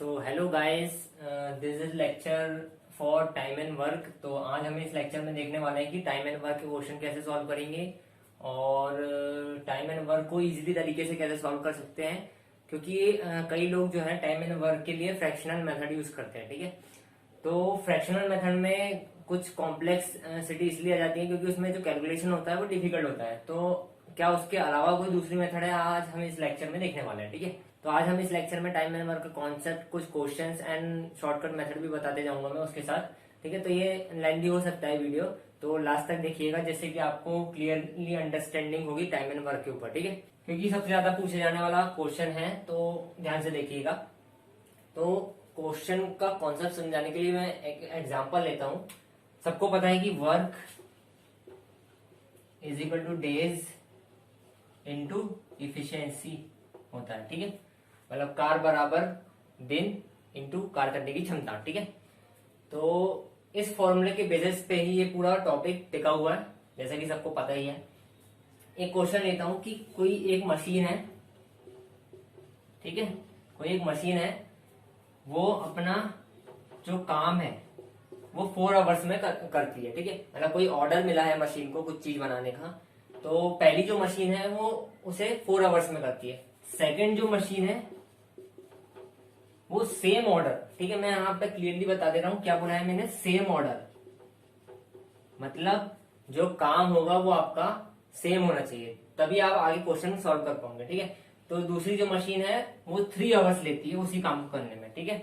So hello guys, this is lecture for time and work. तो आज हम इस लेक्चर में देखने वाले हैं कि टाइम एंड वर्क के क्वेश्चन कैसे सॉल्व करेंगे और टाइम एंड वर्क को इजीली तरीके से कैसे सॉल्व कर सकते हैं। क्योंकि कई लोग जो है टाइम एंड वर्क के लिए फ्रैक्शनल मेथड यूज करते हैं, ठीक है। तो फ्रैक्शनल मेथड में कुछ कॉम्प्लेक्स सिटी इसलिए आ जाती है क्योंकि उसमें जो कैलकुलेशन होता है वो डिफिकल्ट होता है। तो क्या उसके अलावा कोई दूसरी मेथड है, आज हम इस लेक्चर में देखने वाले हैं, ठीक है। तो आज हम इस लेक्चर में टाइम एंड वर्क का कॉन्सेप्ट, कुछ क्वेश्चंस एंड शॉर्टकट मेथड भी बताते जाऊंगा मैं उसके साथ, ठीक है। तो ये लेंथी हो सकता है वीडियो, तो लास्ट तक देखिएगा जिससे कि आपको क्लियरली अंडरस्टैंडिंग होगी टाइम एंड वर्क के ऊपर, ठीक है। क्योंकि सबसे ज्यादा पूछे जाने वाला क्वेश्चन है, तो ध्यान से देखिएगा। तो क्वेश्चन का कॉन्सेप्ट समझाने के लिए मैं एक एग्जांपल लेता हूं। सबको पता है कि work is equal to days into efficiency होता है, ठीक है। मतलब कार बराबर दिन इंटू कार करने की क्षमता, ठीक है। तो इस फॉर्मूले के बेसिस पे ही ये पूरा टॉपिक टिका हुआ है, जैसा कि सबको पता ही है। एक क्वेश्चन लेता हूं कि कोई एक मशीन है, ठीक है। कोई एक मशीन है, वो अपना जो काम है वो 4 आवर्स में करती है, ठीक है। मतलब कोई ऑर्डर मिला है मशीन को कुछ चीज बनाने का, तो पहली जो मशीन है वो उसे 4 आवर्स में करती है। सेकंड जो मशीन है वो सेम ऑर्डर, ठीक है। मैं यहाँ पे क्लियरली बता दे रहा हूं क्या बोला है मैंने, सेम ऑर्डर। मतलब जो काम होगा वो आपका सेम होना चाहिए, तभी आप आगे क्वेश्चन सॉल्व कर पाओगे, ठीक है। तो दूसरी जो मशीन है वो 3 आवर्स लेती है उसी काम को करने में, ठीक है।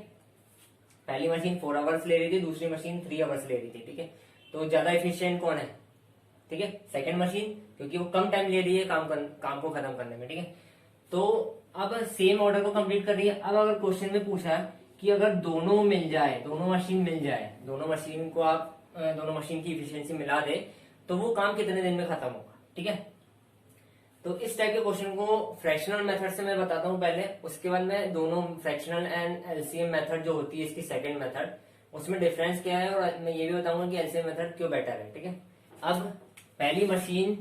पहली मशीन 4 आवर्स ले रही थी, दूसरी मशीन 3 आवर्स ले रही थी, ठीक है। तो ज्यादा एफिशिएंट कौन है, ठीक है, सेकंड मशीन, क्योंकि वो कम टाइम ले रही है काम को खत्म करने में, ठीक है। तो अब सेम ऑर्डर को कंप्लीट कर रही है। अब अगर क्वेश्चन में पूछा कि अगर दोनों मिल जाए, दोनों मशीन मिल जाए, दोनों मशीन को आप दोनों मशीन की इफिशियंसी मिला दे, तो वो काम कितने दिन में खत्म होगा, ठीक है। तो इस टाइप के क्वेश्चन को फ्रैक्शनल मेथड से मैं बताता हूं पहले, उसके बाद मैं दोनों फ्रैक्शनल एंड एलसीएम मेथड जो होती है इसकी सेकंड मेथड, उसमें डिफरेंस क्या है और मैं ये भी बताऊंगा कि एलसीएम मेथड क्यों बेटर है, ठीक है। अब पहली मशीन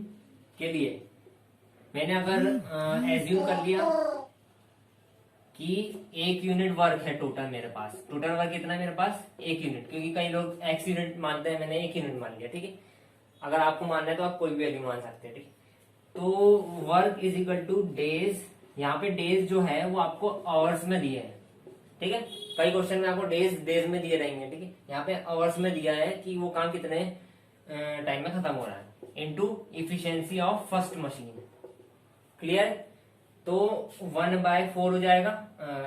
के लिए मैंने अगर एज्यूम कर लिया कि 1 यूनिट वर्क है टोटल मेरे पास, टोटल वर्क कितना है मेरे पास 1 यूनिट, क्योंकि कई लोग x यूनिट मानते हैं, मैंने 1 यूनिट मान लिया, ठीक है। अगर आपको मानना है तो आप कोई भी वैल्यू मान सकते हैं, ठीक है। तो work is equal to days, यहाँ पे डेज जो है वो आपको आवर्स में दिए हैं, ठीक है। कई क्वेश्चन में आपको डेज में दिए रहेंगे, ठीक है। यहाँ पे आवर्स में दिया है कि वो काम कितने टाइम में खत्म हो रहा है, into efficiency of first machine. Clear. तो 1/4 हो जाएगा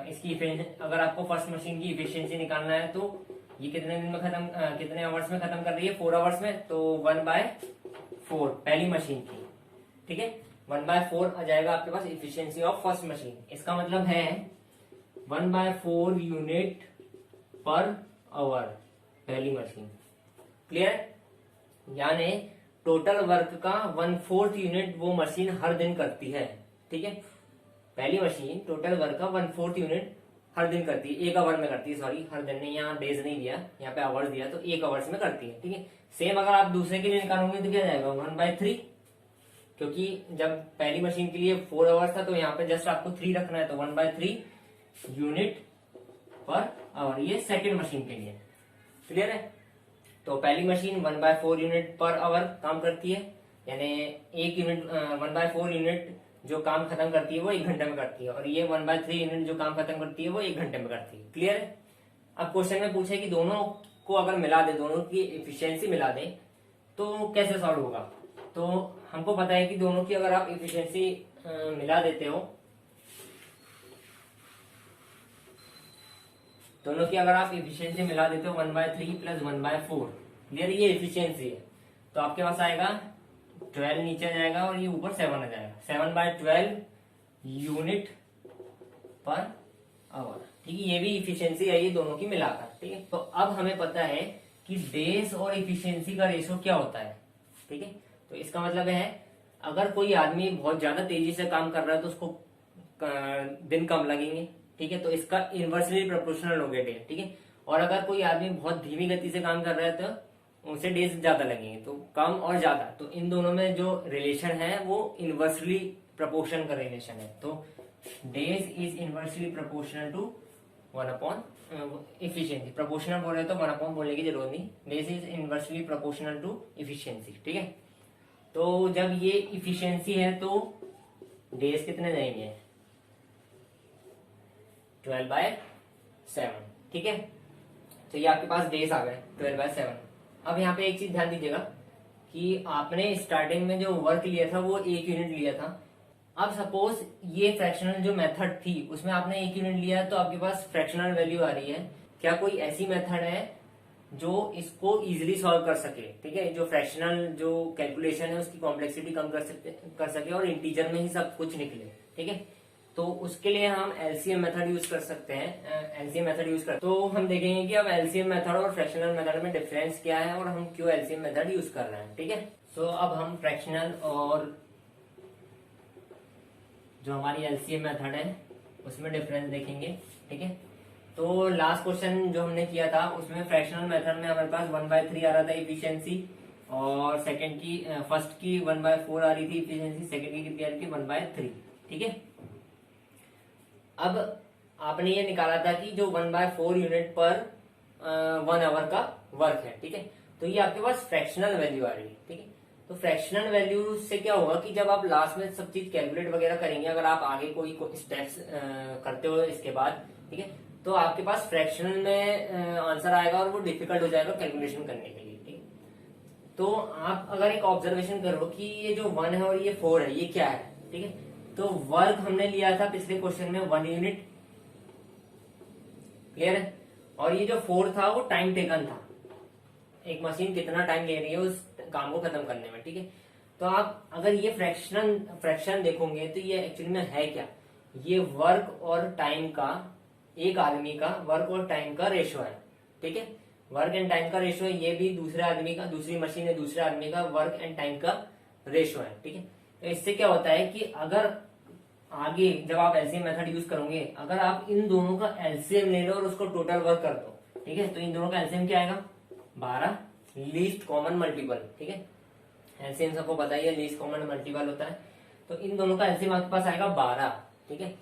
इसकी अगर आपको फर्स्ट मशीन की इफिशियंसी निकालना है तो ये कितने दिन में खत्म, कितने आवर्स में खत्म कर रही है, 4 आवर्स में। तो 1/4 पहली मशीन की, ठीक है। 1/4 आ जाएगा आपके पास इफिशियंसी ऑफ फर्स्ट मशीन। इसका मतलब है 1/4 यूनिट पर आवर पहली मशीन। क्लियर। यानी टोटल वर्क का 1/4 यूनिट वो मशीन हर दिन करती है, ठीक है। पहली मशीन टोटल वर्क का 1/4 यूनिट हर दिन करती है, 1 आवर में करती है, सॉरी हर दिन नहीं, यहाँ डेज नहीं दिया, यहाँ पे आवर्स दिया, तो 1 आवर्स में करती है, ठीक है। सेम अगर आप दूसरे के लिए निकालोगे तो क्या जाएगा 1/3, क्योंकि जब पहली मशीन के लिए 4 आवर्स था तो यहाँ पे जस्ट आपको 3 रखना है, तो 1/3 यूनिट पर आवर, ये सेकेंड मशीन के लिए। क्लियर है। तो पहली मशीन 1/4 यूनिट पर आवर काम करती है, यानी 1 यूनिट 1/4 यूनिट जो काम खत्म करती है वो 1 घंटे में करती है, और ये 1/3 यूनिट जो काम खत्म करती है वो 1 घंटे में करती है। क्लियर है। अब क्वेश्चन में पूछे कि दोनों को अगर मिला दे, दोनों की इफिशियंसी मिला दे तो कैसे सॉल्व होगा। तो हमको पता है कि दोनों की अगर आप इफिशियंसी मिला देते हो, दोनों की अगर आप इफिशियंसी मिला देते हो 1/3 प्लस 1/4, क्लियर, ये इफिशियंसी है। तो आपके पास आएगा 12 नीचे आ जाएगा और ये ऊपर 7 आ जाएगा, 7/12 यूनिट पर आवर, ठीक है। ये भी इफिशियंसी है ये दोनों की मिलाकर, ठीक है। तो अब हमें पता है कि डेज और इफिशियंसी का रेशो क्या होता है, ठीक है। तो इसका मतलब है अगर कोई आदमी बहुत ज्यादा तेजी से काम कर रहा है तो उसको दिन कम लगेंगे, ठीक है। तो इसका इनवर्सली प्रोपोर्शनल हो गया डे, ठीक है। और अगर कोई आदमी बहुत धीमी गति से काम कर रहा है तो उनसे डेज ज्यादा लगेंगे, तो कम और ज्यादा, तो इन दोनों में जो रिलेशन है वो इनवर्सली प्रोपोर्शन का रिलेशन है। तो days is inversely proportional to one upon efficiency. Proportional बोल रहे तो वन अपॉन बोलने की जरूरत नहीं, this is inversely proportional to efficiency. ठीक है, तो जब ये इफिशियंसी है तो डेज कितने जाएंगे, 12/7। ठीक है, तो ये आपके पास डेज आ गए 12/7। अब यहाँ पे एक चीज ध्यान दीजिएगा कि आपने स्टार्टिंग में जो वर्क लिया था वो 1 यूनिट लिया था। अब सपोज ये फ्रैक्शनल जो मेथड थी उसमें आपने 1 यूनिट लिया तो आपके पास फ्रैक्शनल वैल्यू आ रही है। क्या कोई ऐसी मेथड है जो इसको इजीली सॉल्व कर सके? ठीक है, जो फ्रैक्शनल जो कैलकुलेशन है उसकी कॉम्प्लेक्सिटी कम कर सके और इंटीजर में ही सब कुछ निकले। ठीक है, तो उसके लिए हम एलसीएम मेथड यूज कर सकते हैं। एलसीएम मेथड यूज कर, तो हम देखेंगे कि अब एलसीएम मेथड और फ्रैक्शनल मेथड में डिफरेंस क्या है और हम क्यों एलसीएम मेथड यूज कर रहे हैं। ठीक है, सो अब हम फ्रैक्शनल और जो हमारी एलसीएम मेथड है उसमें डिफरेंस देखेंगे। ठीक है, तो लास्ट क्वेश्चन जो हमने किया था उसमें फ्रैक्शनल मेथड में हमारे पास 1/3 आ रहा था इफिशियंसी, और फर्स्ट की 1/4 आ रही थी इफिशियंसी, सेकंड की कितनी आ रही थी 1/3। ठीक है, अब आपने ये निकाला था कि जो 1/4 यूनिट पर 1 आवर का वर्क है। ठीक है, तो ये आपके पास फ्रैक्शनल वैल्यू आ रही है। ठीक है, तो फ्रैक्शनल वैल्यू से क्या होगा कि जब आप लास्ट में सब चीज कैलकुलेट वगैरह करेंगे, अगर आप आगे कोई स्टेप्स करते हो इसके बाद, ठीक है, तो आपके पास फ्रैक्शनल में आंसर आएगा और वो डिफिकल्ट हो जाएगा कैलकुलेशन करने के लिए। ठीक, तो आप अगर एक ऑब्जर्वेशन करो कि ये जो 1 है और ये 4 है, ये क्या है? ठीक है, तो वर्क हमने लिया था पिछले क्वेश्चन में 1 यूनिट, क्लियर है, और ये जो 4 था वो टाइम टेकन था, एक मशीन कितना टाइम ले रही है उस काम को खत्म करने में। ठीक है, तो आप अगर ये फ्रैक्शन देखोगे तो ये एक्चुअली में है क्या, ये वर्क और टाइम का, एक आदमी का वर्क और टाइम का रेशो है। ठीक है, वर्क एंड टाइम का रेशो है, ये भी दूसरे आदमी का, दूसरी मशीन है दूसरे आदमी का वर्क एंड टाइम का रेशो है। ठीक है, तो इससे क्या होता है कि अगर आगे जब आप एलसीएम मेथड यूज करोगे, अगर आप इन दोनों का एलसीएम ले लो और उसको टोटल वर्क कर दो, ठीक है, तो इन दोनों का एलसीएम क्या आएगा 12, लीस्ट कॉमन मल्टीपल। ठीक है, एलसीएम सबको पता ही है लीस्ट कॉमन मल्टीपल होता है, तो इन दोनों का एलसीएम आपके पास आएगा 12। ठीक है,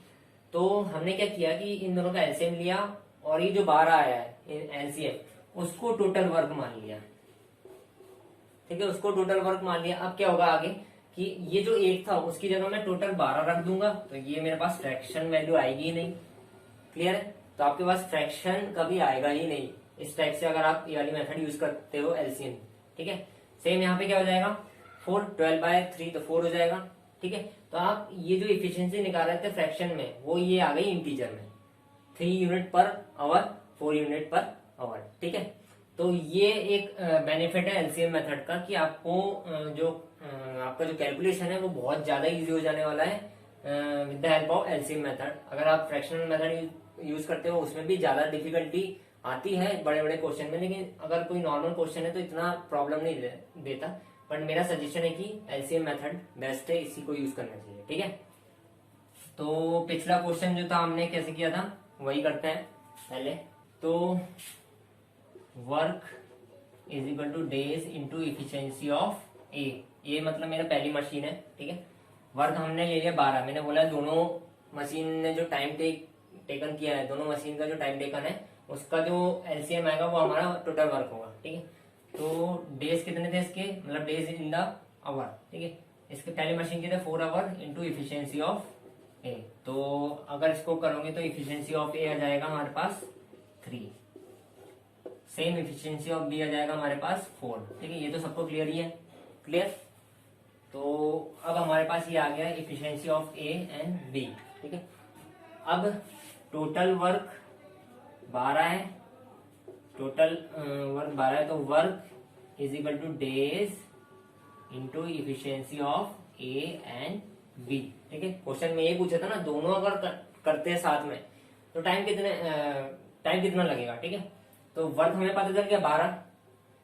तो हमने क्या किया कि इन दोनों का एलसीएम लिया और ये जो 12 आया है एलसीएम उसको टोटल वर्क मान लिया। ठीक है, उसको टोटल वर्क मान लिया। अब क्या होगा आगे कि ये जो 1 था उसकी जगह मैं टोटल 12 रख दूंगा, तो ये मेरे पास फ्रैक्शन वैल्यू आएगी ही नहीं। क्लियर है, तो आपके पास फ्रैक्शन कभी आएगा ही नहीं इस टाइप से अगर आप ये वाली मेथड यूज करते हो एलसीएम। ठीक है, सेम यहाँ पे क्या हो जाएगा 4, 12/3 तो 4 हो जाएगा। ठीक है, तो आप ये जो इफिशियंसी निकाल रहे थे फ्रैक्शन में वो ये आ गई इंटीजर में, 3 unit per hour, 4 unit per hour. ठीक है, तो ये एक बेनिफिट है एलसीएम मेथड का कि आपको आपका जो कैलकुलेशन है वो बहुत ज्यादा इजी हो जाने वाला है with the help of LCM method. अगर आप फ्रैक्शनल मेथड यूज करते हो उसमें भी ज्यादा डिफिकल्टी आती है बड़े बड़े क्वेश्चन में, लेकिन अगर कोई नॉर्मल क्वेश्चन है तो इतना प्रॉब्लम नहीं देता। बट मेरा सजेशन है कि एलसीएम मेथड बेस्ट है, इसी को यूज करना चाहिए। ठीक है, तो पिछला क्वेश्चन जो था हमने कैसे किया था वही करते हैं पहले। तो work is equal to days into efficiency of a मतलब मेरा पहली मशीन है। ठीक है, वर्क हमने ले लिया 12, मैंने बोला दोनों मशीन ने जो टाइम टेकन किया है, दोनों मशीन का जो टाइम टेकन है उसका जो एलसीएम आएगा वो हमारा टोटल वर्क होगा। ठीक है, तो डेज कितने थे इसके, मतलब डेज इन द आवर। ठीक है, इसके पहली मशीन के थे 4 आवर इंटू इफिशियंसी ऑफ ए, तो अगर इसको करोगे तो इफिशियंसी ऑफ ए आ जाएगा हमारे पास 3, सेम इफिशियंसी ऑफ बी आ जाएगा हमारे पास 4। ठीक है, ये तो सबको क्लियर ही है। क्लियर, तो अब हमारे पास ये आ गया efficiency of A and B. ठीक है, अब टोटल वर्क 12 है, टोटल वर्क 12 है, तो work is equal to days into efficiency of A and B. ठीक है, क्वेश्चन में ये पूछा था ना, दोनों अगर करते हैं साथ में तो टाइम कितना लगेगा। ठीक है, तो वर्क हमें पता चल गया 12,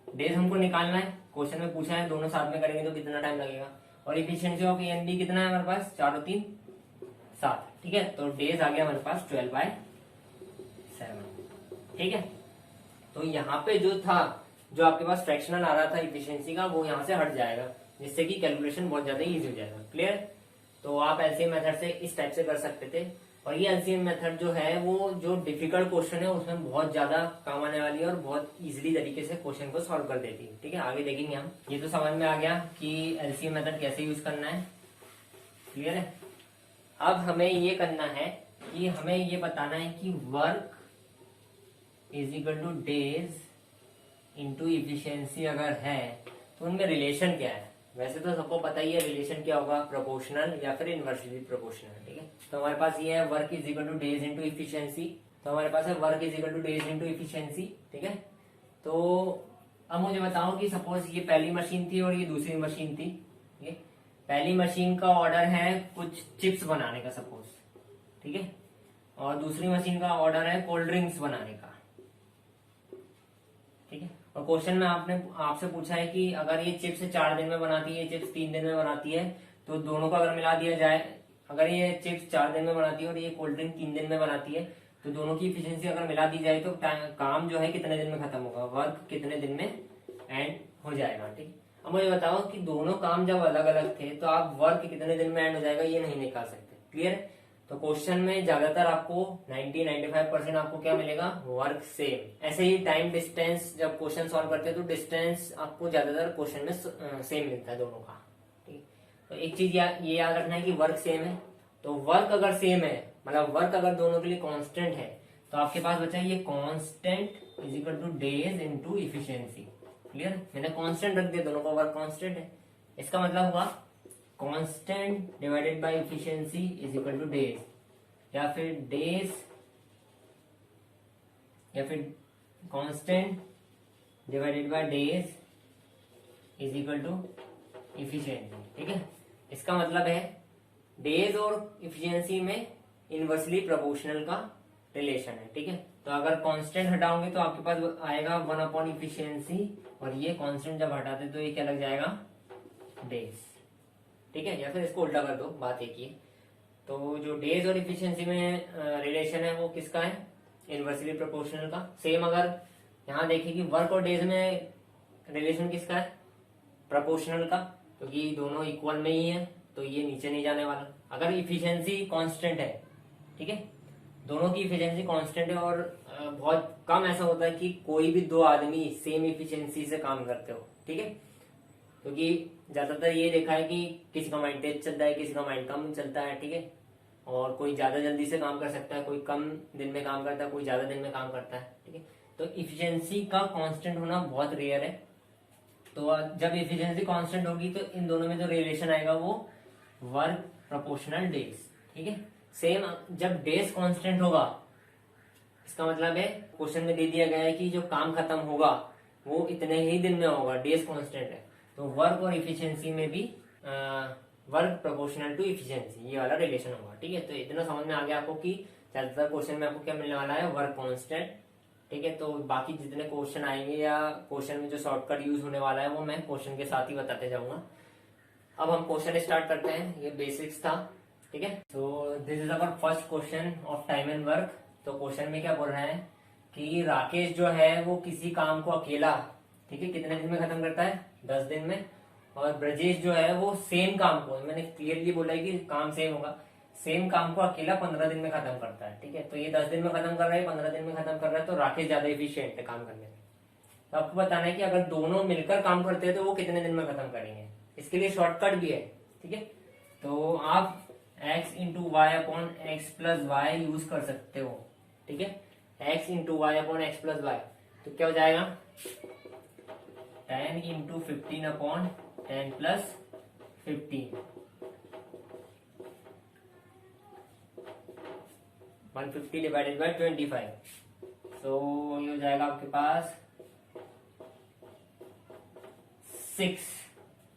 डेज हमको निकालना है, क्वेश्चन में पूछा है दोनों साथ में करेंगे तो कितना टाइम लगेगा, और efficiency of A and B कितना है हमारे पास 4 और 3 7। ठीक है, तो डेज आ गया हमारे पास 12/7। ठीक है, तो यहाँ पे जो था, जो आपके पास फ्रैक्शनल आ रहा था इफिशियंसी का, वो यहाँ से हट जाएगा, जिससे कि कैलकुलेशन बहुत ज्यादा इजी हो जाएगा। क्लियर, तो आप एलसीएम मेथड से इस टाइप से कर सकते थे। और ये एलसीएम मेथड जो है वो जो डिफिकल्ट क्वेश्चन है उसमें बहुत ज्यादा काम आने वाली है और बहुत इजीली तरीके से क्वेश्चन को सॉल्व कर देती है। ठीक है, आगे देखेंगे हम। ये तो समझ में आ गया कि एलसीएम मेथड कैसे यूज करना है, क्लियर है। अब हमें ये करना है कि हमें ये बताना है कि work is equal to days into efficiency अगर है तो उनमें रिलेशन क्या है। वैसे तो सबको पता ही है रिलेशन क्या होगा, प्रोपोर्शनल या फिर इनवर्सली प्रोपोर्शनल। ठीक है, तो हमारे पास ये है work is equal to days into efficiency. तो हमारे पास है work is equal to days into efficiency. ठीक है, तो अब मुझे बताओ कि सपोज ये पहली मशीन थी और ये दूसरी मशीन थी। ठीक है, पहली मशीन का ऑर्डर है कुछ चिप्स बनाने का सपोज, ठीक है, और दूसरी मशीन का ऑर्डर है कोल्ड ड्रिंक्स बनाने का। ठीक है, और क्वेश्चन में आपने आपसे पूछा है कि अगर ये चिप्स 4 दिन में बनाती है, ये चिप्स 3 दिन में बनाती है, तो दोनों को अगर मिला दिया जाए, अगर ये चिप्स 4 दिन में बनाती है और ये कोल्ड ड्रिंक 3 दिन में बनाती है, तो दोनों की इफिशियंसी अगर मिला दी जाए तो काम जो है कितने दिन में खत्म होगा, वर्क कितने दिन में एंड हो जाएगा। ठीक, अब मुझे बताओ कि दोनों काम जब अलग अलग थे तो आप वर्क कितने दिन में एंड हो जाएगा ये नहीं निकाल सकते, क्लियर है। तो क्वेश्चन में ज्यादातर आपको 90-95% आपको क्या मिलेगा, वर्क सेम। ऐसे ही टाइम डिस्टेंस जब क्वेश्चन सॉल्व करते हैं तो डिस्टेंस आपको ज्यादातर क्वेश्चन में सेम मिलता है दोनों का। ठीक, तो एक चीज ये याद रखना है कि वर्क सेम है, तो वर्क अगर सेम है मतलब वर्क अगर दोनों के लिए कांस्टेंट है तो आपके पास बचा ये constant is equal to days into efficiency. Clear, मैंने कांस्टेंट रख दिया, दोनों का वर्क कांस्टेंट है। इसका मतलब हुआ constant divided by efficiency is equal to days, या फिर डेज या फिर constant divided by days is equal to efficiency. ठीक है, इसका मतलब है डेज और इफिशियंसी में इनवर्सली प्रोपोर्शनल का रिलेशन है। ठीक है, तो अगर कांस्टेंट हटाओगे तो आपके पास आएगा 1 इफिशियंसी, और ये कांस्टेंट जब हटाते तो ये क्या लग जाएगा, डेज। ठीक है, या फिर इसको उल्टा कर दो, बात एक ही है। तो जो डेज और इफिशियंसी में रिलेशन है वो किसका है, इनवर्सली प्रोपोर्शनल का। सेम अगर यहाँ देखिए कि वर्क और डेज में रिलेशन किसका है, प्रोपोर्शनल का, क्योंकि दोनों इक्वल में ही है तो ये नीचे नहीं जाने वाला। अगर इफिशियंसी कांस्टेंट है, ठीक है, दोनों की इफिशियंसी कांस्टेंट है और बहुत कम ऐसा होता है कि कोई भी दो आदमी सेम इफिशियंसी से काम करते हो। ठीक है, क्योंकि ज्यादातर ये देखा है कि किसी का माइंड तेज चलता है, किसी का माइंड कम चलता है। ठीक है, और कोई ज्यादा जल्दी से काम कर सकता है, कोई कम दिन में काम करता है, कोई ज्यादा दिन में काम करता है। ठीक है, तो इफिशियंसी का कांस्टेंट होना बहुत रेयर है। तो जब इफिशियंसी कांस्टेंट होगी तो इन दोनों में जो रिलेशन आएगा वो वर्क प्रोपोर्शनल डेज। ठीक है, सेम जब डेज कांस्टेंट होगा, इसका मतलब है क्वेश्चन में दे दिया गया है कि जो काम खत्म होगा वो इतने ही दिन में होगा, डेज कांस्टेंट है, तो वर्क और इफिशियंसी में भी वर्क प्रोपोर्शनल टू इफिशियंसी ये वाला रिलेशन होगा। ठीक है, तो इतना समझ में आ गया आपको कि ज्यादातर क्वेश्चन में आपको क्या मिलने वाला है, वर्क कांस्टेंट। ठीक है, तो बाकी जितने क्वेश्चन आएंगे या क्वेश्चन में जो शॉर्टकट यूज होने वाला है वो मैं क्वेश्चन के साथ ही बताते जाऊंगा। अब हम क्वेश्चन स्टार्ट करते हैं, ये बेसिक्स था। ठीक है, तो this is our first question of time and work. तो क्वेश्चन में क्या बोल रहे हैं कि राकेश जो है वो किसी काम को अकेला, ठीक है, कितने दिन में खत्म करता है, 10 दिन में, और ब्रजेश जो है वो सेम काम को, मैंने क्लियरली बोला है कि काम सेम होगा, सेम काम को अकेला 15 दिन में खत्म करता है। ठीक है, तो ये 10 दिन में खत्म कर रहा है, 15 दिन में खत्म कर रहा है, तो राकेश ज्यादा एफिशिएंट है काम करने में। तो आपको बताना है कि अगर दोनों मिलकर काम करते हैं तो वो कितने दिन में खत्म करेंगे। इसके लिए शॉर्टकट भी है। ठीक है, तो आप x into y upon x plus y use कर सकते हो। ठीक है, x into y upon x plus y, तो क्या हो जाएगा 10 into 15 upon 10 plus 15, 150 divided by 25, तो ये हो जाएगा आपके पास 6।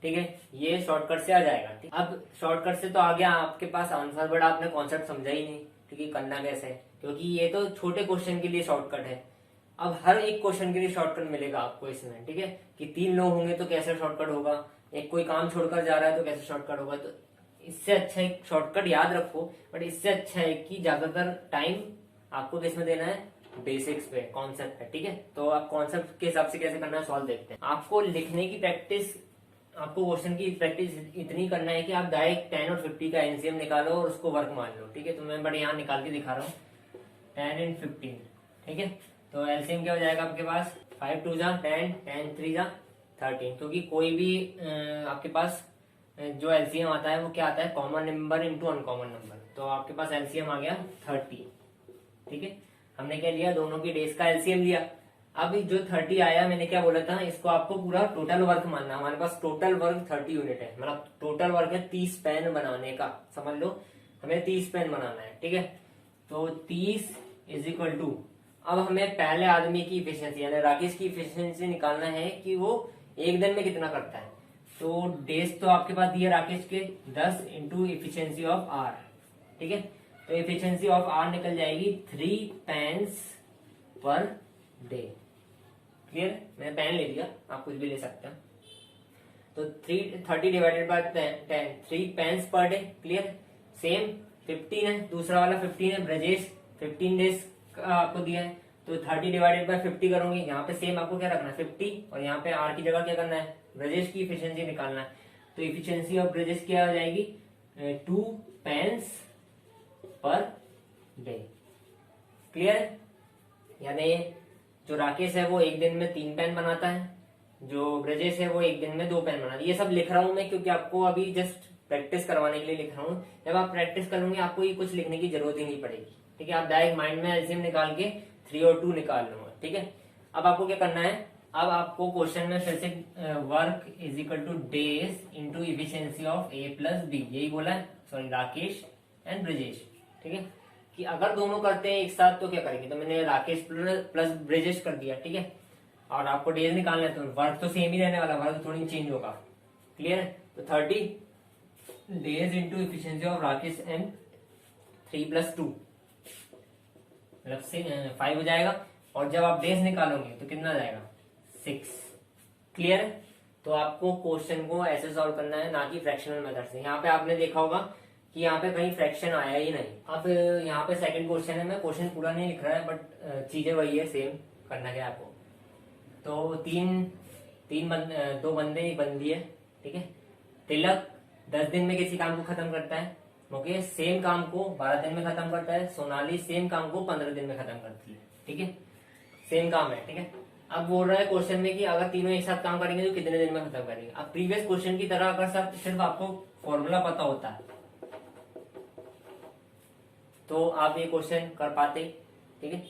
ठीक है, ये शॉर्टकट से आ जाएगा। ठीक, अब शॉर्टकट से तो आ गया आपके पास आंसर, बट आपने कॉन्सेप्ट समझा ही नहीं। ठीक है, करना कैसे है, क्योंकि ये तो छोटे क्वेश्चन के लिए शॉर्टकट है। अब हर एक क्वेश्चन के लिए शॉर्टकट मिलेगा आपको इसमें। ठीक है, कि 3 लोग होंगे तो कैसे शॉर्टकट होगा, एक कोई काम छोड़कर जा रहा है तो कैसे शॉर्टकट होगा। तो इससे अच्छा है शॉर्टकट याद रखो, बट इससे अच्छा है कि ज्यादातर टाइम आपको किसमें देना है, बेसिक्स पे, कॉन्सेप्ट पे। ठीक है, तो आप कॉन्सेप्ट के हिसाब से कैसे करना है सॉल्व देखते हैं। आपको लिखने की प्रैक्टिस आपको क्वेश्चन की प्रैक्टिस इतनी करना है कि आप डायरेक्ट 10 और 50 का एलसीएम निकालो और उसको वर्क मान लो, ठीक है। तो मैं बड़े यहाँ निकाल के दिखा रहा हूँ 10 एंड 15, ठीक है। तो एलसीएम क्या हो जाएगा आपके पास, 5 2 जा 10, 10 3 जा 13, क्योंकि कोई भी आपके पास जो एलसीएम आता है वो क्या आता है, common number into uncommon number. तो आपके पास एलसीएम आ गया 30, ठीक है। हमने क्या लिया, दोनों की डेज का एलसीएम लिया। अब जो 30 आया, मैंने क्या बोला था, इसको आपको पूरा टोटल वर्क मानना। हमारे पास टोटल वर्क 30 यूनिट है, मतलब टोटल वर्क है 30 पेन बनाने का, समझ लो हमें 30 पेन बनाना है, ठीक है। तो 30 इज इक्वल टू, अब हमें पहले आदमी की इफिशियंसी यानी राकेश की इफिशियंसी निकालना है कि वो एक दिन में कितना करता है। तो डेज तो आपके पास दिए राकेश के 10 इंटू इफिशियंसी ऑफ आर, ठीक है। तो इफिशियंसी ऑफ आर निकल जाएगी 3 पेन्स पर डे। क्लियर, मैंने पेन ले लिया, आप कुछ भी ले सकते हैं। तो 30 divided by 10, 3 pens per day. Clear, same 15 है, दूसरा वाला 15 है, ब्रजेश 15 डेज का आपको दिया है। तो 30 डिवाइडेड बाय 50 करोगे, यहाँ पे सेम आपको क्या रखना है 50, और यहाँ पे आर की जगह क्या करना है, ब्रजेश की इफिशियंसी निकालना है। तो इफिशियंसी ऑफ ब्रजेश क्या हो जाएगी, 2 पेन्स पर डे। क्लियर, यानी जो राकेश है वो एक दिन में 3 पेन बनाता है, जो ब्रजेश है वो एक दिन में 2 पेन बनाता है। ये सब लिख रहा हूं मैं क्योंकि आपको अभी जस्ट प्रैक्टिस करवाने के लिए लिख रहा हूँ। जब आप प्रैक्टिस करोगे आपको ये कुछ लिखने की जरूरत ही नहीं पड़ेगी, ठीक है। आप डायरेक्ट माइंड में एलसीएम निकाल के 3 और 2 निकाल लूंगा, ठीक है। अब आपको क्या करना है, अब आपको क्वेश्चन में फिर से work is equal to days into efficiency of A plus B, यही बोला है, सॉरी राकेश एंड ब्रजेश, ठीक है। कि अगर दोनों करते हैं एक साथ तो क्या करेंगे, तो मैंने राकेश प्लस ब्रजेश कर दिया, ठीक है। और आपको डेज निकालना है तो वर्क तो सेम ही रहने वाला, वर्क थोड़ी चेंज होगा। क्लियर है, तो 30 days into efficiency of Rakesh and 3 + 2 मतलब 5 हो जाएगा। और जब आप डेज निकालोगे तो कितना जाएगा, 6। क्लियर है, तो आपको क्वेश्चन को ऐसे सॉल्व करना है, ना कि फ्रैक्शनल मेथड से। यहाँ पे आपने देखा होगा कि यहाँ पे कहीं फ्रैक्शन आया ही नहीं। अब यहाँ पे सेकंड क्वेश्चन है, मैं क्वेश्चन पूरा नहीं लिख रहा है बट चीजें वही है, सेम करना क्या है आपको। तो दो बंदे एक बंदी है, ठीक है। तिलक 10 दिन में किसी काम को खत्म करता है, मुकेश सेम काम को 12 दिन में खत्म करता है, सोनाली सेम काम को 15 दिन में खत्म करती है, ठीक है। सेम काम है, ठीक है। अब बोल रहा है क्वेश्चन में कि अगर तीनों एक साथ काम करेंगे तो कितने दिन में खत्म करेंगे। अब प्रीवियस क्वेश्चन की तरह अगर सिर्फ आपको फॉर्मूला पता होता है तो आप ये क्वेश्चन कर पाते, ठीक है।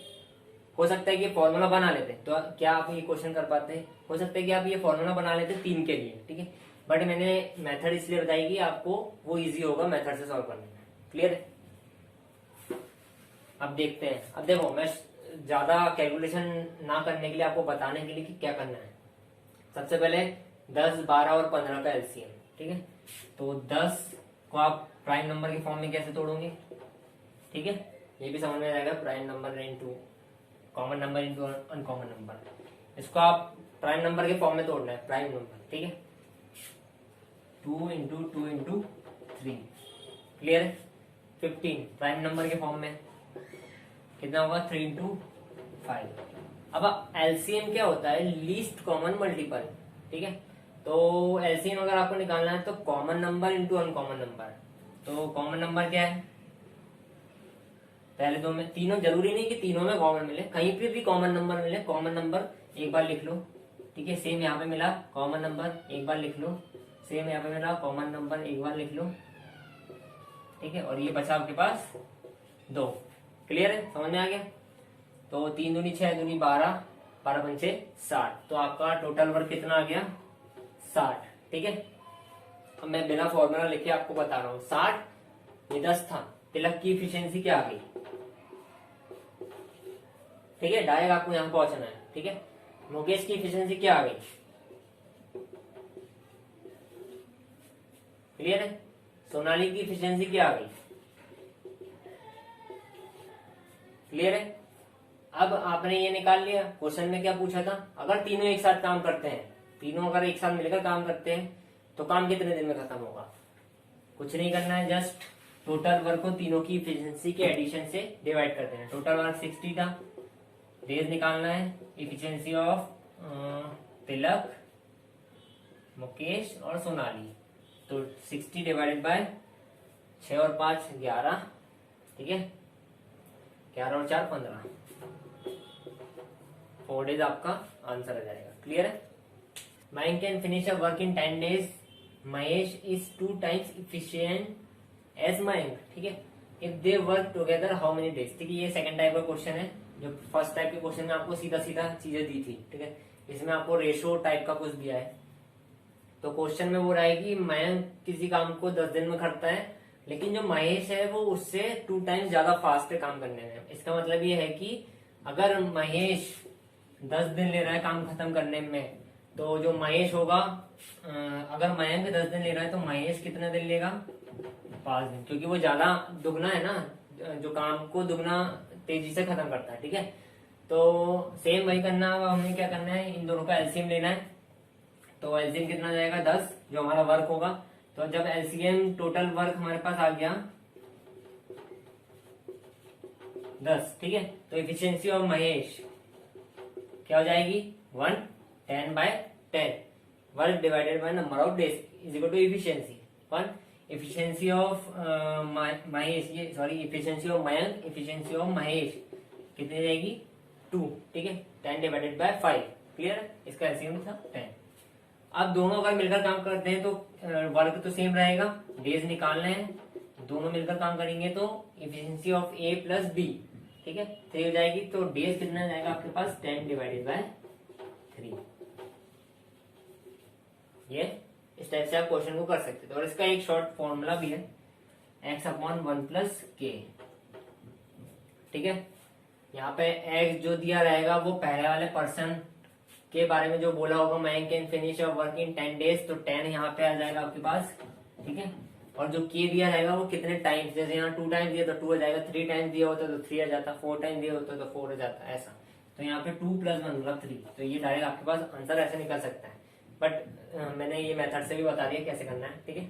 हो सकता है कि फॉर्मूला बना लेते, तो क्या आप ये क्वेश्चन कर पाते, हो सकता है कि आप ये फॉर्मूला बना लेते 3 के लिए, ठीक है। बट मैंने मेथड इसलिए बताई कि आपको वो इजी होगा मेथड से सॉल्व करने में। क्लियर है, अब देखते हैं। अब देखो, मैं ज्यादा कैलकुलेशन ना करने के लिए आपको बताने के लिए कि क्या करना है। सबसे पहले 10, 12 और 15 का एलसीएम, ठीक है। तो 10 को आप प्राइम नंबर के फॉर्म में कैसे तोड़ोगे, ठीक है। ये भी समझ में आएगा, prime number into common number into uncommon number. इसको आप प्राइम नंबर के फॉर्म में तोड़ना है, प्राइम नंबर, ठीक है। 2 इंटू 2 इंटू 3। क्लियर है, 15 प्राइम नंबर के फॉर्म में कितना होगा, 3 इंटू 5। अब एलसीएम क्या होता है, लीस्ट कॉमन मल्टीपल, ठीक है। तो एलसीएम अगर आपको निकालना है तो common number into uncommon number. तो कॉमन नंबर क्या है, पहले दो में, तीनों जरूरी नहीं कि तीनों में कॉमन मिले, कहीं पे भी कॉमन नंबर मिले, कॉमन नंबर एक बार लिख लो, ठीक है। सेम यहाँ पे मिला कॉमन नंबर, एक बार लिख लो। सेम यहाँ पे मिला कॉमन नंबर, एक बार लिख लो, ठीक है। और ये बचा आपके पास 2। क्लियर है, समझ में आ गया। तो 3 दूनी 6, दूनी 12, 12 पंचे 60। तो आपका टोटल वर्क कितना आ गया, 60, ठीक है। अब मैं बिना फॉर्मूला लिखे आपको बता रहा हूँ। 60 ये 10 था, तिलक की इफिशियंसी क्या आ गई, ठीक है। डायरेक्ट आपको यहाँ पहुंचना है, ठीक है। मुकेश की इफिशियंसी क्या आ गई, क्लियर है। सोनाली की इफिशियंसी क्या आ गई, क्लियर है। अब आपने ये निकाल लिया, क्वेश्चन में क्या पूछा था, अगर तीनों एक साथ काम करते हैं, तीनों अगर एक साथ मिलकर काम करते हैं तो काम कितने दिन में खत्म होगा। कुछ नहीं करना है, जस्ट टोटल वर्क को तीनों की इफिशियंसी के एडिशन से डिवाइड कर देना। टोटल वर्क 60 था, डेज निकालना है, इफिशियंसी ऑफ तिलक मुकेश और सोनाली। तो 60 डिवाइडेड बाय 6 और 5 11, ठीक है, 11 और 4 15, 4 डेज आपका आंसर आ जाएगा। क्लियर है? Mayank can finish a work in 10 days, Mahesh is 2 times efficient as Mayank, ठीक है। If they work together how many days, ठीक है। ये सेकंड टाइप का क्वेश्चन है। जो फर्स्ट टाइप के क्वेश्चन में आपको सीधा सीधा चीजें दी थी, ठीक है, इसमें आपको रेशो टाइप का कुछ दिया है। तो क्वेश्चन में वो रहा है कि मयंक किसी काम को 10 दिन में करता है, लेकिन जो महेश है वो उससे 2 टाइम्स ज्यादा फास्ट है काम करने में। इसका मतलब ये है कि अगर महेश 10 दिन ले रहा है काम खत्म करने में, तो जो महेश होगा, अगर मयंक 10 दिन ले रहा है तो महेश कितने दिन लेगा? 5 दिन, क्योंकि वो ज्यादा दुगना है ना, जो काम को दुगना तेजी से खत्म करता है, ठीक है। तो सेम वही करना है। हमें क्या करना है, इन दोनों का एलसीएम लेना है। तो एलसीएम कितना जाएगा? 10, जो हमारा वर्क होगा। तो जब एलसीएम टोटल वर्क हमारे पास आ गया 10, ठीक है, तो इफिशियंसी ऑफ महेश क्या हो जाएगी? 1 10/10, work divided by number of days is equal to efficiency 1। Efficiency of Mahesh, ये sorry, efficiency of Mayank, efficiency of Mahesh कितनी जाएगी? 2, ठीक है, 10 डिवाइडेड बाय 5। क्लियर? इसका एलसीएम था 10। अब दोनों अगर मिलकर काम करते हैं तो वर्क तो सेम रहेगा, डेज निकालना है, दोनों मिलकर काम करेंगे तो efficiency of A plus b, ठीक है, 3 हो जाएगी। तो डेज कितना जाएगा आपके पास? 10 डिवाइडेड बाय 3। ये इस टाइप से आप क्वेश्चन को कर सकते थे। और इसका एक शॉर्ट फॉर्मूला भी है, x/1 प्लस के, ठीक है। यहाँ पे x जो दिया रहेगा वो पहले वाले पर्सन के बारे में जो बोला होगा, Mayank can finish a work in 10 days, तो 10 यहाँ पे आ जाएगा आपके पास, ठीक है। और जो के दिया रहेगा वो कितने टाइम्स, जैसे यहाँ 2 टाइम्स दिया तो 2 हो जाएगा, 3 टाइम्स दिया होता तो 3 आ जाता, 4 टाइम्स दिया होता तो 4 हो जाता, ऐसा। तो यहाँ पे 2 + 1 मतलब 3, तो ये डायरेक्ट आपके पास आंसर ऐसे निकल सकता है। बट मैंने ये मेथड से भी बता दिया कैसे करना है, ठीक है।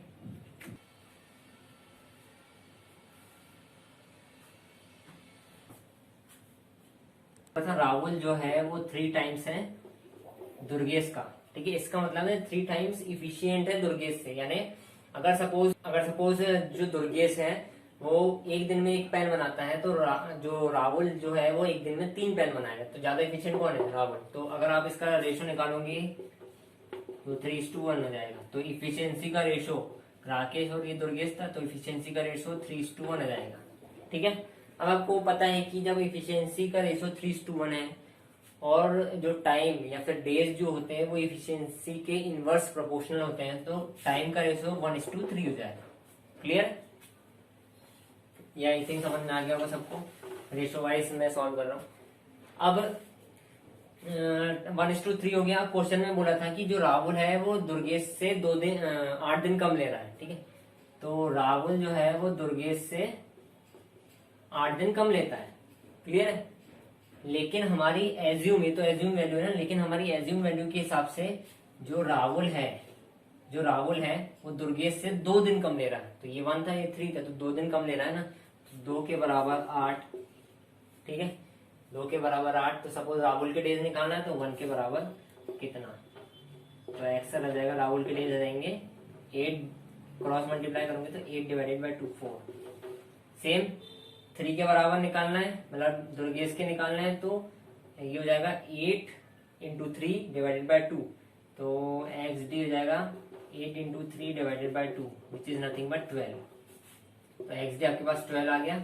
राहुल जो है वो 3 टाइम्स है दुर्गेश का, ठीक है। इसका मतलब है 3 टाइम्स इफिशियंट है दुर्गेश से। यानी अगर सपोज जो दुर्गेश है वो एक दिन में 1 पेन बनाता है, तो जो राहुल जो है वो एक दिन में 3 पेन बनाएगा, तो ज्यादा इफिशियंट कौन है? राहुल। तो अगर आप इसका रेशो निकालोगे तो 3:1 हो जाएगा। तो इफिशियंसी का रेशो, राकेश और ये दुर्गेश था, तो इफिशियंसी का रेशो 3:1 हो जाएगा, ठीक है। अब आपको पता है कि जब इफिशियंसी का रेशो 3:1 है और जो टाइम या फिर डेज जो होते हैं वो इफिशियंसी के इनवर्स प्रोपोर्शनल होते हैं, तो टाइम का रेशो 1:3 हो जाएगा। क्लियर? या आई थिंक समझ में आ गया होगा सबको। रेशो वाइज मैं सॉल्व कर रहा हूँ। अब 1:3 हो गया। क्वेश्चन में बोला था कि जो राहुल है वो दुर्गेश से 8 दिन कम ले रहा है, ठीक है। तो राहुल जो है वो दुर्गेश से 8 दिन कम लेता है। क्लियर है? लेकिन हमारी एज्यूम, ये तो एज्यूम वैल्यू है ना, लेकिन हमारी एज्यूम वैल्यू के हिसाब से जो राहुल है वो दुर्गेश से 2 दिन कम ले रहा है। तो ये 1 था, ये 3 था, तो 2 दिन कम ले रहा है ना। तो 2 के बराबर 8, ठीक है, 2 के बराबर 8। तो सपोज राहुल के डेज निकालना है तो 1 के बराबर कितना, तो एक्स आ जाएगा। राहुल के डेज आ जाएंगे 8, क्रॉस मल्टीप्लाई करोगे तो 8 डिवाइडेड बाई 2 4। सेम 3 के बराबर निकालना है, मतलब दुर्गेश के निकालना है, तो ये हो जाएगा 8 × 3 डिवाइडेड बाई 2। तो एक्स डी हो जाएगा 8 × 3 divided by 2 which is nothing but 12। तो एक्स डी आपके पास 12 आ गया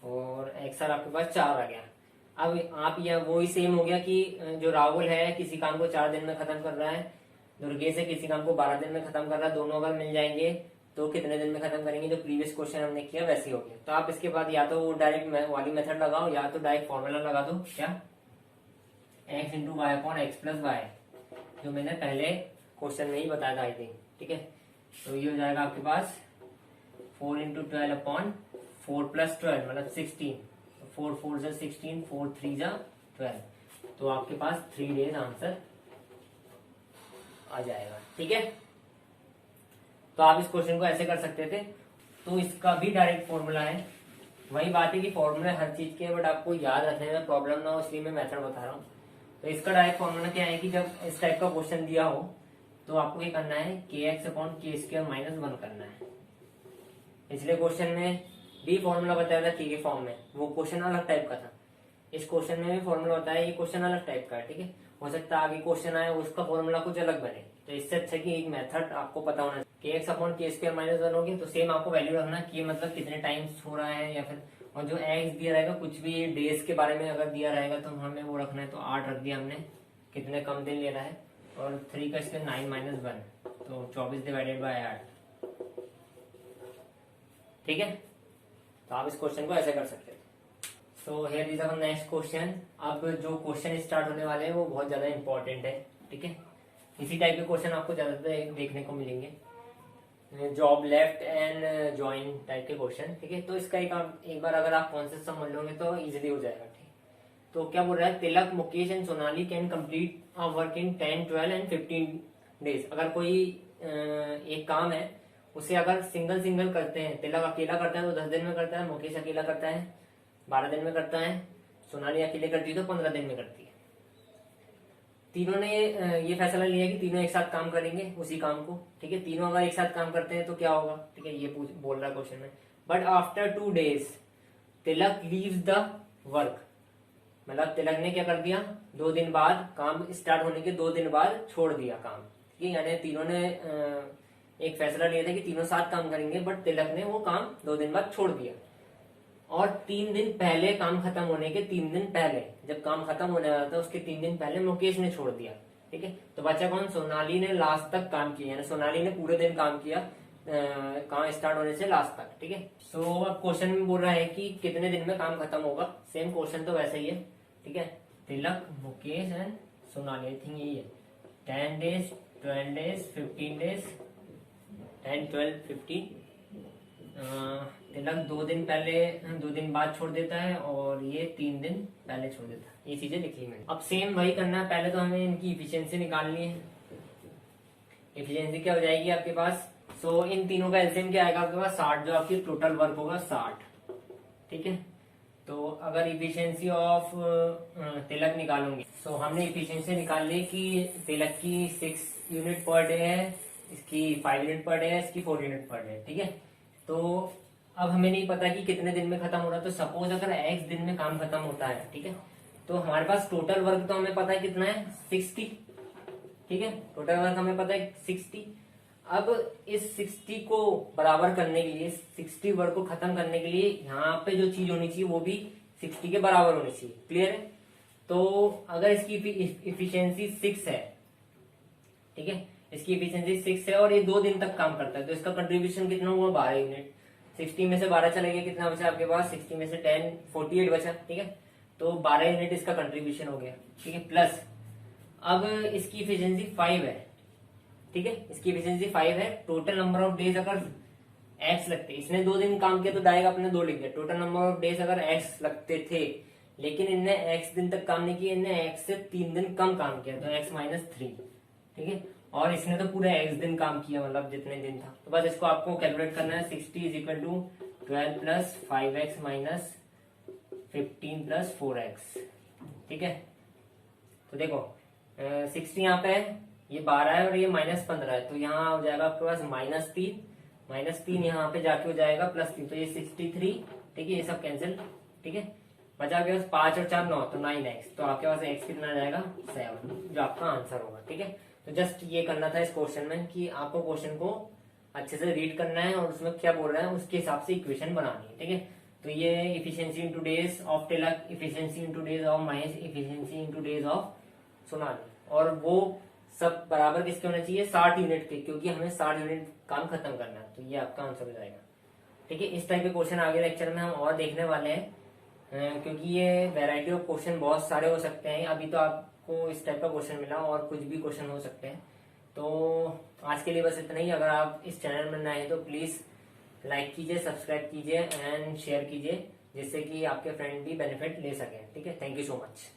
और एक्स आर आपके पास 4 आ गया। अब आप यह वही सेम हो गया कि जो राहुल है किसी काम को 4 दिन में खत्म कर रहा है, दुर्गेश है किसी काम को 12 दिन में खत्म कर रहा है, दोनों अगर मिल जाएंगे तो कितने दिन में खत्म करेंगे। जो प्रीवियस क्वेश्चन हमने किया वैसे ही हो गया। तो आप इसके बाद या तो डायरेक्ट वाली मेथड लगाओ या तो डायरेक्ट फॉर्मूला लगा दो, क्या x × y/x + y, जो मैंने पहले क्वेश्चन में ही बताया था आई थिंक, ठीक है। तो ये हो जाएगा आपके पास 4 × 12/4 + 12 मतलब 16, 4 4 = 16, 4 3 = 12। तो आपके पास 3 डेज आंसर आ जाएगा, ठीक है। तो आप इस क्वेश्चन को ऐसे कर सकते थे। तो इसका भी डायरेक्ट फॉर्मूला है। वही बात है कि फॉर्मूला हर चीज के, बट आपको याद रखने में प्रॉब्लम ना हो इसलिए मैं मेथड बता रहा हूँ। तो इसका डायरेक्ट फॉर्मूला क्या है कि जब इस टाइप का क्वेश्चन दिया हो तो आपको क्या करना है, kx/k² - 1 करना है। पिछले क्वेश्चन में भी फॉर्मूला बताया था के फॉर्म में, वो क्वेश्चन अलग टाइप का था। इस क्वेश्चन में भी फॉर्मूला बताया, ये क्वेश्चन अलग टाइप का है, ठीक है। हो सकता है आगे क्वेश्चन आए उसका फॉर्मूला कुछ अलग बने, तो इससे अच्छा कि एक मेथड आपको पता होना चाहिए। kx/k² - 1 होगी तो सेम आपको वैल्यू रखना कि मतलब कितने टाइम्स हो रहा है, या फिर और जो x दिया रहेगा, कुछ भी डेज के बारे में अगर दिया रहेगा तो हमें वो रखना है। तो 8 रख दिया हमने, कितने कम दिन ले रहा है, और 3 का स्क्वायर 9 - 1, तो 24/8, ठीक है। तो आप इस क्वेश्चन को ऐसे कर सकते हैं। So here is our next question. अब जो क्वेश्चन स्टार्ट होने वाले हैं वो बहुत ज्यादा इंपॉर्टेंट है, ठीक है। इसी टाइप के क्वेश्चन आपको ज्यादातर देखने को मिलेंगे, job left and join type के क्वेश्चन, ठीक है। तो इसका एक बार अगर आप कॉन्सेप्ट समझ लोगे तो इजीली हो जाएगा, ठीक। तो क्या बोल रहा है, Tilak, Mukesh and Sonali can complete a work in 10, 12 and 15 days. अगर कोई एक काम है उसे अगर सिंगल सिंगल करते हैं, तिलक अकेला करता है तो 10 दिन में करता है, मुकेश अकेला करता है 12 दिन में करता है, सोनाली अकेले करती है तो 15 दिन में करती है। तीनों ने ये फैसला लिया कि तीनों एक साथ काम करेंगे उसी काम को, ठीक है। तीनों अगर एक साथ काम करते हैं तो क्या होगा, ठीक है, ये बोल रहा है क्वेश्चन में। But after 2 days Tilak leaves the work, मतलब तिलक ने क्या कर दिया, 2 दिन बाद, काम स्टार्ट होने के 2 दिन बाद छोड़ दिया काम, ठीक है। यानी तीनों ने एक फैसला लिया था कि तीनों साथ काम करेंगे, बट तिलक ने वो काम 2 दिन बाद छोड़ दिया। और 3 दिन पहले, काम खत्म होने के 3 दिन पहले, जब काम खत्म होने वाला था उसके 3 दिन पहले मुकेश ने छोड़ दिया, ठीक है। तो बच्चा कौन, सोनाली ने लास्ट तक काम किया, यानी सोनाली ने पूरे दिन काम किया, काम स्टार्ट होने से लास्ट तक, ठीक है। सो अब क्वेश्चन में बोल रहा है कि कितने दिन में काम खत्म होगा। सेम क्वेश्चन तो वैसे ही है, ठीक है। Tilak, Mukesh and Sonali, I think यही है। 10 डेज, 12 डेज, 15 डेज, 10, 12, 15। तिलक 2 दिन पहले, 2 दिन बाद छोड़ देता है, और ये 3 दिन पहले छोड़ देता है। ये चीजें लिख ली मैंने। अब सेम वही करना है, पहले तो हमें इनकी इफिशियंसी निकालनी है। इफिशियंसी क्या हो जाएगी आपके पास, सो इन तीनों का एलसीएम क्या आएगा आपके पास, 60, जो आपकी टोटल वर्क होगा 60, ठीक है। तो अगर इफिशियंसी ऑफ तिलक निकालूंगी, सो हमने इफिशियंसी निकाल ली कि तिलक की 6 यूनिट पर डे है, इसकी 5 यूनिट पर डे है, इसकी 4 यूनिट पर डे, ठीक है। तो अब हमें नहीं पता कि कितने दिन में खत्म हो रहा है, तो सपोज अगर x दिन में काम खत्म होता है, ठीक है, तो हमारे पास टोटल वर्क तो हमें पता है कितना है, 60, ठीक है। टोटल वर्क हमें पता है 60। अब इस 60 को बराबर करने के लिए, 60 वर्क को खत्म करने के लिए यहाँ पे जो चीज होनी चाहिए वो भी 60 के बराबर होनी चाहिए, क्लियर है। तो अगर इसकी इफिशियंसी 6 है, ठीक है, इसकी इफिशियंसी 6 है और ये 2 दिन तक काम करता है, तो इसका कंट्रीब्यूशन कितना हुआ, 12 यूनिट। 60 में से 12 चले गए, कितना बचा आपके पास, 60 में से 10, 48 बचा, ठीक है। तो 12 यूनिट इसका कंट्रीब्यूशन हो गया, ठीक है। प्लस अब इसकी इफिशियंसी 5 है, ठीक है, इसकी इफिशियंसी 5 है। टोटल नंबर ऑफ डेज अगर x लगते, इसने 2 दिन काम किया तो डायरेक्ट अपने 2 लिख दिया। टोटल नंबर ऑफ डेज अगर x लगते थे, लेकिन इनने x दिन तक काम नहीं किया, इनने x से 3 दिन कम काम किया, तो x - 3, ठीक है। और इसने तो पूरा x दिन काम किया, मतलब जितने दिन था। तो बस इसको आपको कैलकुलेट करना है, 60 = 12 + 5x - 15 + 4x, ठीक है। तो देखो 60 यहाँ पे है, ये 12 है और ये -15 है, तो यहाँ हो जाएगा आपके पास -3 यहाँ पे जाके हो जाएगा +3, तो ये 63, ठीक है। ये सब कैंसिल, ठीक है। बचा आपके पास 5 और 4 9, तो 9x, तो आपके पास x कितना आ जाएगा, 7, जो आपका आंसर होगा, ठीक है। तो जस्ट ये करना था इस क्वेश्चन में कि आपको क्वेश्चन को अच्छे से रीड करना है और उसमें क्या बोल रहा है उसके हिसाब से इक्वेशन बनानी है, ठीक है। तो ये efficiency into days of Tilak, efficiency into days of Mahesh, efficiency into days of Sonali, और वो सब बराबर किसके होने चाहिए, 60 यूनिट के, क्योंकि हमें 60 यूनिट काम खत्म करना है। तो ये आपका आंसर हो जाएगा, ठीक है। इस टाइप के क्वेश्चन आगे लेक्चर में हम और देखने वाले हैं, क्योंकि ये वैरायटी ऑफ क्वेश्चन बहुत सारे हो सकते हैं। अभी तो आपको इस टाइप का क्वेश्चन मिला और कुछ भी क्वेश्चन हो सकते हैं। तो आज के लिए बस इतना ही। अगर आप इस चैनल में नए हैं तो प्लीज लाइक कीजिए, सब्सक्राइब कीजिए एंड शेयर कीजिए, जिससे कि आपके फ्रेंड भी बेनिफिट ले सकें, ठीक है। Thank you so much.